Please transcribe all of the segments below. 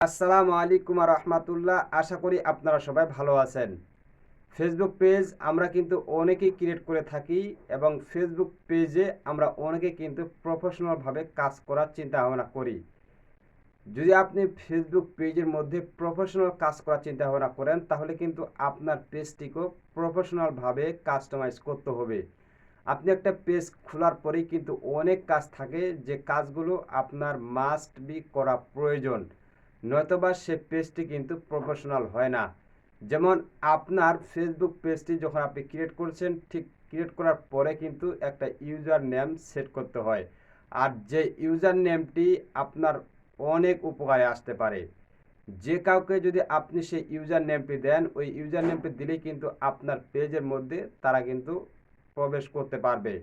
আসসালামু আলাইকুম রহমতুল্লাহ। আশা করি আপনারা সবাই ভালো আছেন। ফেসবুক পেজ আমরা কিন্তু অনেকেই ক্রিয়েট করে থাকি এবং ফেসবুক পেজে আমরা অনেকে কিন্তু প্রফেশনালভাবে কাজ করার চিন্তা ভাবনা করি। যদি আপনি ফেসবুক পেজের মধ্যে প্রফেশনাল কাজ করার চিন্তা ভাবনা করেন তাহলে কিন্তু আপনার পেজটিকেও প্রফেশনালভাবে কাস্টমাইজ করতে হবে। আপনি একটা পেজ খোলার পরেই কিন্তু অনেক কাজ থাকে যে কাজগুলো আপনার মাস্ট বি করা প্রয়োজন, নয়তোবা সে পেজটি কিন্তু প্রফেশনাল হয় না। যেমন আপনার ফেসবুক পেজটি যখন আপনি ক্রিয়েট করছেন, ঠিক ক্রিয়েট করার পরে কিন্তু একটা ইউজার নেম সেট করতে হয়। আর যে ইউজার নেমটি আপনার অনেক উপকারে আসতে পারে। যে কাউকে যদি আপনি সেই ইউজার নেমটি দেন, ওই ইউজার নেমটি দিলেই কিন্তু আপনার পেজের মধ্যে তারা কিন্তু প্রবেশ করতে পারবে।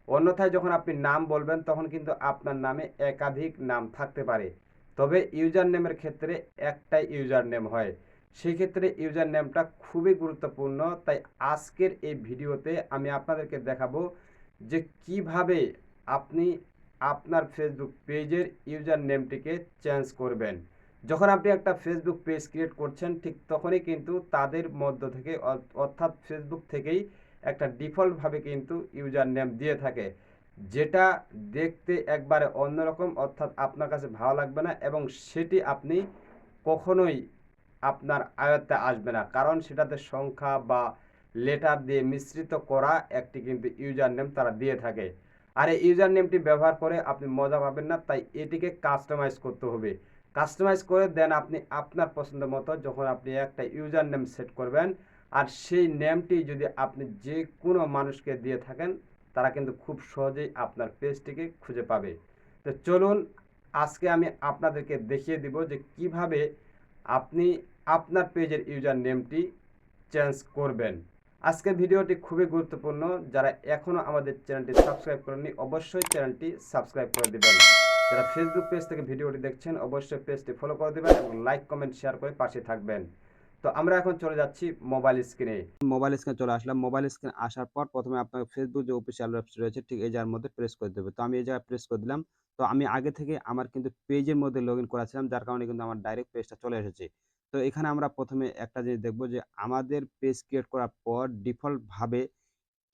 অন্যথায় যখন আপনি নাম বলবেন তখন কিন্তু আপনার নামে একাধিক নাম থাকতে পারে, তবে ইউজার নেমের ক্ষেত্রে একটাই ইউজার নেম হয়। সেই ক্ষেত্রে ইউজার নেমটা খুবই গুরুত্বপূর্ণ। তাই আজকের এই ভিডিওতে আমি আপনাদেরকে দেখাবো যে কিভাবে আপনি আপনার ফেসবুক পেজের ইউজার নেমটিকে চেঞ্জ করবেন। যখন আপনি একটা ফেসবুক পেজ ক্রিয়েট করছেন, ঠিক তখনই কিন্তু তাদের মধ্য থেকে অর্থাৎ ফেসবুক থেকেই একটা ডিফল্টভাবে কিন্তু ইউজার নেম দিয়ে থাকে, যেটা দেখতে একবারে অন্যরকম, অর্থাৎ আপনার কাছে ভালো লাগবে না এবং সেটি আপনি কখনোই আপনার আয়ত্তে আসবে না, কারণ সেটাতে সংখ্যা বা লেটার দিয়ে মিশ্রিত করা একটি কিন্তু ইউজার নেম তারা দিয়ে থাকে। আর এই ইউজার নেমটি ব্যবহার করে আপনি মজা পাবেন না, তাই এটিকে কাস্টমাইজ করতে হবে। কাস্টমাইজ করে দেন আপনি আপনার পছন্দ মতো যখন আপনি একটা ইউজার নেম সেট করবেন, আর সেই নেমটি যদি আপনি যে কোনো মানুষকে দিয়ে থাকেন, তারা কিন্তু খুব সহজেই আপনার পেজটিকে খুঁজে পাবে। তো চলুন আজকে আমি আপনাদেরকে দেখিয়ে দিব যে কিভাবে আপনি আপনার পেজের ইউজার নেমটি চেঞ্জ করবেন। আজকের ভিডিওটি খুবই গুরুত্বপূর্ণ। যারা এখনও আমাদের চ্যানেলটি সাবস্ক্রাইব করেননি অবশ্যই চ্যানেলটি সাবস্ক্রাইব করে দেবেন। যারা ফেসবুক পেজ থেকে ভিডিওটি দেখছেন অবশ্যই পেজটি ফলো করে দেবেন এবং লাইক কমেন্ট শেয়ার করে পাশে থাকবেন। তো আমরা এখন চলে যাচ্ছি মোবাইল স্ক্রিনে। মোবাইল স্ক্রিনে চলে আসলাম। মোবাইল স্ক্রিনে আসার পর প্রথমে আপনার ফেসবুক যে অফিসিয়াল ওয়েবসাইট রয়েছে ঠিক এই জায়গার মধ্যে প্রেস করে দেবে। তো আমি এই জায়গায় প্রেস করে দিলাম। তো আমি আগে থেকে আমার কিন্তু পেজের মধ্যে লগ ইন করা ছিলাম, যার কারণে কিন্তু আমার ডাইরেক্ট পেজটা চলে এসেছে। তো এখানে আমরা প্রথমে একটা জিনিস দেখব যে আমাদের পেজ ক্রিয়েট করার পর ডিফল্টভাবে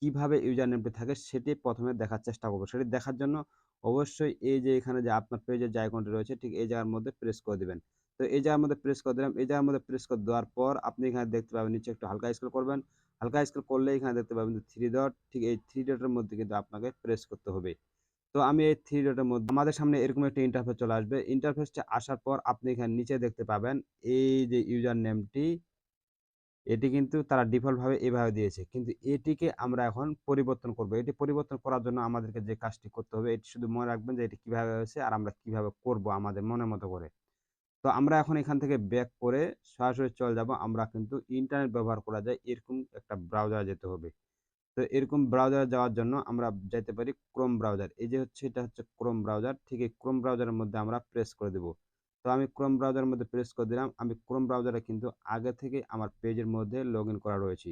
কিভাবে ইউজার নেমটি থাকে সেটি প্রথমে দেখার চেষ্টা করব। সেটি দেখার জন্য অবশ্যই এই যে এখানে যে আপনার পেজের যে আইকনটি রয়েছে ঠিক এই জায়গার মধ্যে প্রেস করে দিবেন। তো এই জায়গার মধ্যে প্রেস করে দিলাম। এই জায়গার মধ্যে প্রেস করে দেওয়ার পর আপনি এখানে দেখতে পাবেন নিচে একটু হালকা স্ক্রল করবেন। হালকা স্ক্রল করলে এখানে দেখতে পাবেন যে 3 ডট, ঠিক এই 3 ডটের মধ্যে কিন্তু আপনাকে প্রেস করতে হবে। তো আমি এই 3 ডটের মধ্যে আমাদের সামনে এরকম একটা ইন্টারফেস চলে আসবে। ইন্টারফেসটা আসার পর আপনি এখানে নিচে দেখতে পাবেন এই যে ইউজার নেমটি, এটি কিন্তু তারা ডিফল্টভাবে এভাবে দিয়েছে। কিন্তু এটিকে আমরা এখন পরিবর্তন করব। এটি পরিবর্তন করার জন্য আমাদেরকে যে কাজটি করতে হবে এটি শুধু মনে রাখবেন যে এটি কিভাবে হয়েছে আর আমরা কিভাবে করব আমাদের মনের মতো করে। তো আমরা এখন এখান থেকে ব্যাক করে সরাসরি চলে যাব। আমরা কিন্তু ইন্টারনেট ব্যবহার করা যায় এরকম একটা ব্রাউজারে যেতে হবে। তো এরকম ব্রাউজারে যাওয়ার জন্য আমরা যাইতে পারি ক্রোম ব্রাউজার। এই যে হচ্ছে এটা হচ্ছে ক্রোম ব্রাউজার। ঠিক এই ক্রোম ব্রাউজারের মধ্যে আমরা প্রেস করে দেব। তো আমি ক্রোম ব্রাউজারের মধ্যে প্রেস করে দিলাম। আমি ক্রোম ব্রাউজারে কিন্তু আগে থেকে আমার পেজের মধ্যে লগইন করা রয়েছি।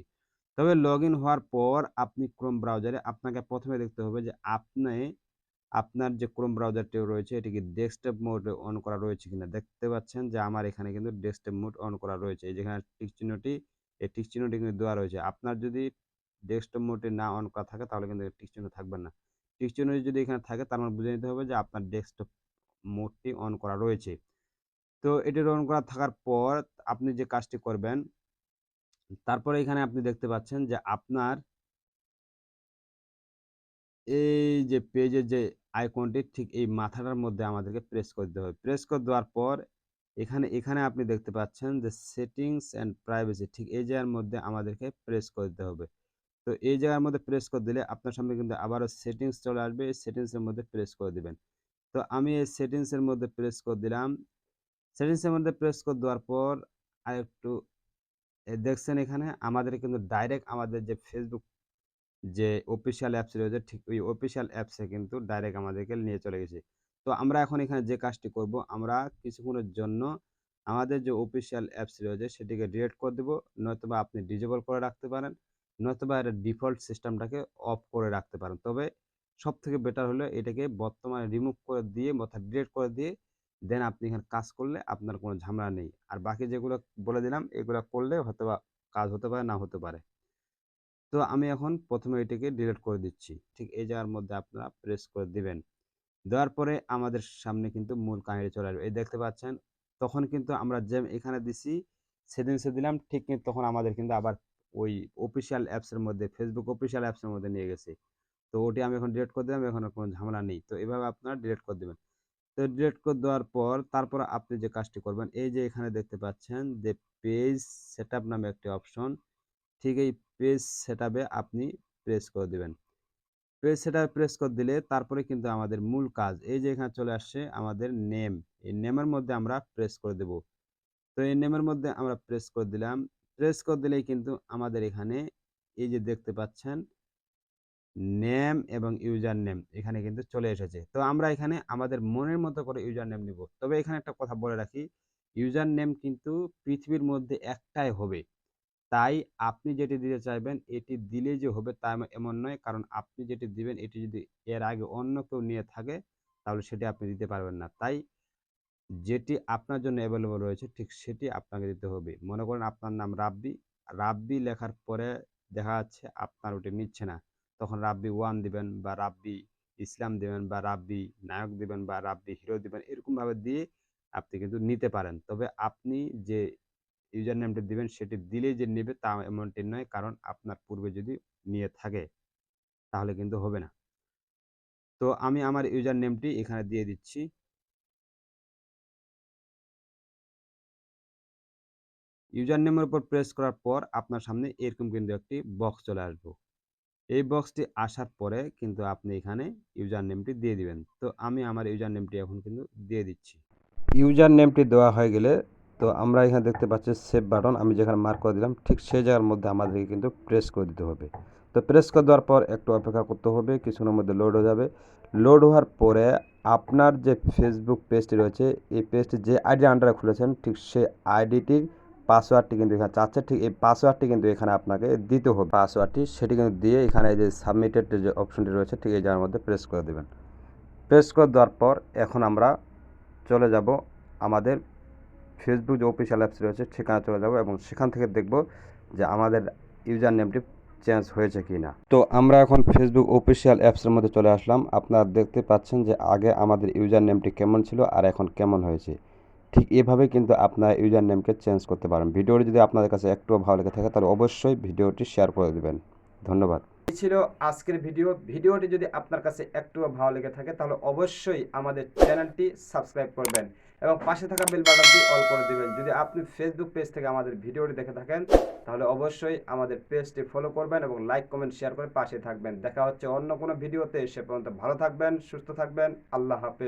তবে লগইন হওয়ার পর আপনি ক্রোম ব্রাউজারে আপনাকে প্রথমে দেখতে হবে যে আপনার যে ক্রোম ব্রাউজারটি রয়েছে এটি কি ডেস্কটপ মোড অন করা রয়েছে কিনা। দেখতে পাচ্ছেন যে আমার এখানে কিন্তু ডেস্কটপ মোড অন করা রয়েছে। এই যেখানে টিক চিহ্নটি, এই টিক চিহ্নটি কিন্তু দেওয়া রয়েছে। আপনার যদি ডেস্কটপ মোডে না অন করা থাকে তাহলে কিন্তু টিক চিহ্ন থাকবে না। টিক চিহ্ন যদি এখানে থাকে তার মানে বুঝে নিতে হবে যে আপনার ডেস্কটপ মোডটি অন করা রয়েছে। তো এটি অন করা থাকার পর আপনি যে কাজটি করবেন, তারপরে এখানে আপনি দেখতে পাচ্ছেন যে আপনার এই যে পেজের যে আইকনটি ঠিক এই মাথাটার মধ্যে আমাদেরকে প্রেস করে দিতে হবে। প্রেস করে দেওয়ার পর এখানে আপনি দেখতে পাচ্ছেন যে সেটিংস অ্যান্ড প্রাইভেসি, ঠিক এই জায়গার মধ্যে আমাদেরকে প্রেস করে দিতে হবে। তো এই জায়গার মধ্যে প্রেস করে দিলে আপনার সামনে কিন্তু আবারও সেটিংস চলে আসবে। এই সেটিংসের মধ্যে প্রেস করে দিবেন। তো আমি এই সেটিংসের মধ্যে প্রেস করে দিলাম। সেটিংসের মধ্যে প্রেস করে দেওয়ার পর আরেকটু দেখছেন এখানে আমাদের কিন্তু ডাইরেক্ট আমাদের যে ফেসবুক যে অফিসিয়াল অ্যাপস রয়েছে ঠিক ওই অফিসিয়াল অ্যাপসে কিন্তু ডাইরেক্ট আমাদেরকে নিয়ে চলে গেছে। তো আমরা এখন এখানে যে কাজটি করব, আমরা কিছুক্ষণের জন্য আমাদের যে অফিসিয়াল অ্যাপস রয়েছে সেটিকে ডিলিট করে দেব, নয়তোবা আপনি ডিসেবল করে রাখতে পারেন, নয়তোবা এর ডিফল্ট সিস্টেমটাকে অফ করে রাখতে পারেন। তবে সবথেকে বেটার হলো এটাকে বর্তমানে রিমুভ করে দিয়ে অর্থাৎ ডিলিট করে দিয়ে দেন আপনি এখানে কাজ করলে আপনার কোনো ঝামেলা নেই। আর বাকি যেগুলো বলে দিলাম এগুলা করলে হয়তোবা কাজ হতে পারে, না হতে পারে। তো আমি এখন ১ম এ এটাকে ডিলিট করে দিচ্ছি। ঠিক এই জায়গার মধ্যে আপনারা প্রেস করে দিবেন। দেওয়ার পরে আমাদের সামনে কিন্তু মূল কাহিনী চলে আসবে। এই দেখতে পাচ্ছেন, তখন কিন্তু আমরা যে এখানে দিছি সেটিংসে দিলাম, ঠিক কিন্তু তখন আমাদের কিন্তু আবার ওই অফিসিয়াল অ্যাপসের মধ্যে, Facebook অফিসিয়াল অ্যাপসের মধ্যে নিয়ে গেছে। তো ওটি আমি এখন ডিলিট করে দিলাম, এখন আর কোনো ঝামেলা নেই। তো এভাবে আপনারা ডিলিট করে দিবেন। তো ডিলিট করে দেওয়ার পর তারপরে আপনি যে কাজটি করবেন, এই যে এখানে দেখতে পাচ্ছেন যে পেজ সেটআপ নামে একটি অপশন, ঠিক এই পেজ সেটআপে আপনি প্রেস করে দিবেন। পেজ সেটআপে প্রেস করে দিলে তারপরে কিন্তু আমাদের মূল কাজ, এই যে এখানে চলে আসছে আমাদের নেম, এই নেমের মধ্যে আমরা প্রেস করে দেব। তো এই নেমের মধ্যে আমরা প্রেস করে দিলাম। প্রেস করে দিলেই কিন্তু আমাদের এখানে এই যে দেখতে পাচ্ছেন নেম এবং ইউজার নেম এখানে কিন্তু চলে এসেছে। তো আমরা এখানে আমাদের মনের মতো করে ইউজার নেম নিব। তবে এখানে একটা কথা বলে রাখি, ইউজার নেম কিন্তু পৃথিবীর মধ্যে একটাই হবে। তাই আপনি যেটি দিতে চাইবেন এটি দিলেই যে হবে তা এমন নয়। কারণ আপনি যেটি দিবেন এটি যদি এর আগে অন্য কেউ নিয়ে থাকে তাহলে সেটি আপনি দিতে পারবেন না। তাই যেটি আপনার জন্য এভেইলেবল রয়েছে ঠিক সেটি আপনাকে দিতে হবে। মনে করেন আপনার নাম রাব্বি, রাব্বি লেখার পরে দেখা যাচ্ছে আপনার ওটি নিচ্ছে না। তখন রাব্বি 1 দিবেন বা রাব্বি ইসলাম দিবেন বা রাব্বি নায়ক দিবেন বা রাব্বি হিরো দিবেন। এরকমভাবে দিয়ে আপনি কিন্তু নিতে পারেন। তবে আপনি যে ইউজার নেমটি দিবেন সেটি দিলেই যে নেবে তা এমনটি নয়। কারণ আপনার পূর্বে যদি নিয়ে থাকে তাহলে কিন্তু হবে না। তো আমি আমার ইউজার নেমটি এখানে দিয়ে দিচ্ছি। ইউজার নেমের উপর প্রেস করার পর আপনার সামনে এরকম কিন্তু একটি বক্স চলে আসবে। এই বক্সটি আসার পরে কিন্তু আপনি এখানে ইউজার নেমটি দিয়ে দিবেন। তো আমি আমার ইউজার নেমটি এখন কিন্তু দিয়ে দিচ্ছি। ইউজার নেমটি দেওয়া হয়ে গেলে তো আমরা এখানে দেখতে পাচ্ছি সেভ বাটন, আমি যেখানে মার্ক করে দিলাম ঠিক সেই জায়গার মধ্যে আমাদেরকে কিন্তু প্রেস করে দিতে হবে। তো প্রেস করে দেওয়ার পর একটু অপেক্ষা করতে হবে, কিছুক্ষণের মধ্যে লোড হয়ে যাবে। লোড হওয়ার পরে আপনার যে ফেসবুক পেজটি রয়েছে এই পেজটি যে আইডি আন্ডারে খুলেছেন ঠিক সেই আইডিটির পাসওয়ার্ডটি কিন্তু এখানে চাচ্ছে, ঠিক এই পাসওয়ার্ডটি কিন্তু এখানে আপনাকে দিতে হবে। পাসওয়ার্ডটি সেটি কিন্তু দিয়ে এখানে এই যে সাবমিটেড যে অপশনটি রয়েছে ঠিক এই জায়গার মধ্যে প্রেস করে দেবেন। প্রেস করে দেওয়ার পর এখন আমরা চলে যাব আমাদের ফেসবুক যে অফিসিয়াল অ্যাপস রয়েছে সেখানে চলে যাব এবং সেখান থেকে দেখব যে আমাদের ইউজার নেমটি চেঞ্জ হয়েছে কি না। তো আমরা এখন ফেসবুক অফিসিয়াল অ্যাপসের মধ্যে চলে আসলাম। আপনারা দেখতে পাচ্ছেন যে আগে আমাদের ইউজার নেমটি কেমন ছিল আর এখন কেমন হয়েছে। ঠিক এভাবে কিন্তু আপনার ইউজার নেমকে চেঞ্জ করতে পারেন। ভিডিওটি যদি আপনাদের কাছে একটুও ভালো লেগে থাকে তাহলে অবশ্যই ভিডিওটি শেয়ার করে দেবেন। ধন্যবাদ। এই ছিল আজকের ভিডিও। ভিডিওটি যদি আপনার কাছে একটুও ভালো লেগে থাকে তাহলে অবশ্যই আমাদের চ্যানেলটি সাবস্ক্রাইব করবেন এবং পাশে থাকা বেল বাটনটি অল করে দিবেন। যদি আপনি ফেসবুক পেজ থেকে আমাদের ভিডিওটি দেখে থাকেন তাহলে অবশ্যই আমাদের পেজটি ফলো করবেন এবং লাইক কমেন্ট শেয়ার করে পাশে থাকবেন। দেখা হচ্ছে অন্য কোনো ভিডিওতে। সে পর্যন্ত ভালো থাকবেন, সুস্থ থাকবেন। আল্লাহ হাফেজ।